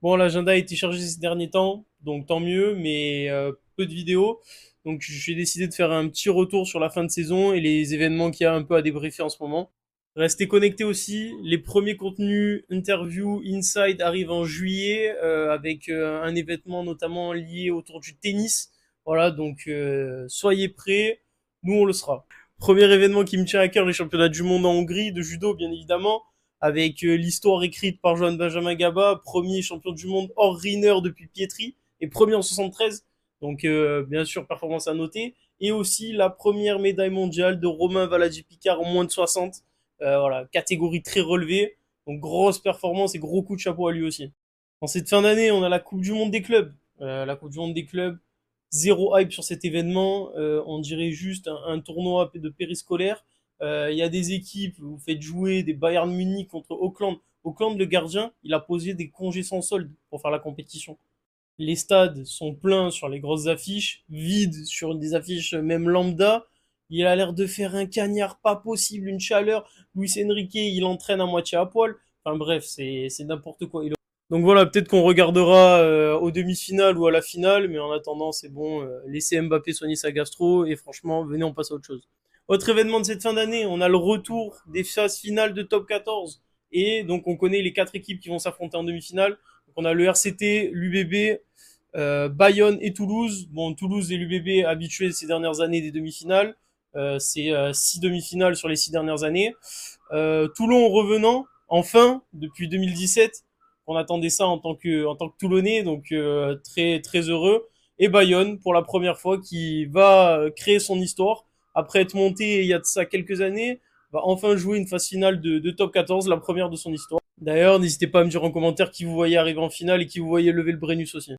Bon, l'agenda a été chargé ces derniers temps, donc tant mieux, mais peu de vidéos. Donc j'ai décidé de faire un petit retour sur la fin de saison et les événements qu'il y a un peu à débriefer en ce moment. Restez connectés aussi. Les premiers contenus, interviews, inside arrivent en juillet avec un événement notamment lié autour du tennis. Voilà, donc soyez prêts. Nous, on le sera. Premier événement qui me tient à cœur, les championnats du monde en Hongrie de judo, bien évidemment, avec l'histoire écrite par Johan Benjamin Gaba, premier champion du monde hors Riner depuis Pietri et premier en 73. Donc bien sûr, performance à noter. Et aussi la première médaille mondiale de Romain Valadi-Picard en moins de 60. Voilà, catégorie très relevée. Donc grosse performance et gros coup de chapeau à lui aussi. En cette fin d'année, on a la Coupe du Monde des clubs. La Coupe du Monde des clubs, zéro hype sur cet événement. On dirait juste un tournoi de périscolaire. Il y a des équipes, vous faites jouer des Bayern Munich contre Auckland. Auckland, le gardien, il a posé des congés sans solde pour faire la compétition. Les stades sont pleins sur les grosses affiches, vides sur des affiches même lambda. Il a l'air de faire un cagnard pas possible, une chaleur. Luis Enrique, il entraîne à moitié à poil. Enfin bref, c'est n'importe quoi. Donc voilà, peut-être qu'on regardera aux demi-finales ou à la finale, mais en attendant, c'est bon, laissez Mbappé soigner sa gastro et franchement, venez, on passe à autre chose. Autre événement de cette fin d'année, on a le retour des phases finales de top 14 et donc on connaît les quatre équipes qui vont s'affronter en demi-finale. Donc on a le RCT, l'UBB, Bayonne et Toulouse. Bon, Toulouse et l'UBB habitués ces dernières années des demi-finales. C'est 6 demi-finales sur les 6 dernières années. Toulon revenant, enfin, depuis 2017. On attendait ça en tant que Toulonnais, donc très, très heureux. Et Bayonne, pour la première fois, qui va créer son histoire. Après être monté il y a de ça quelques années, va enfin jouer une phase finale de top 14, la première de son histoire. D'ailleurs, n'hésitez pas à me dire en commentaire qui vous voyez arriver en finale et qui vous voyez lever le Brennus aussi.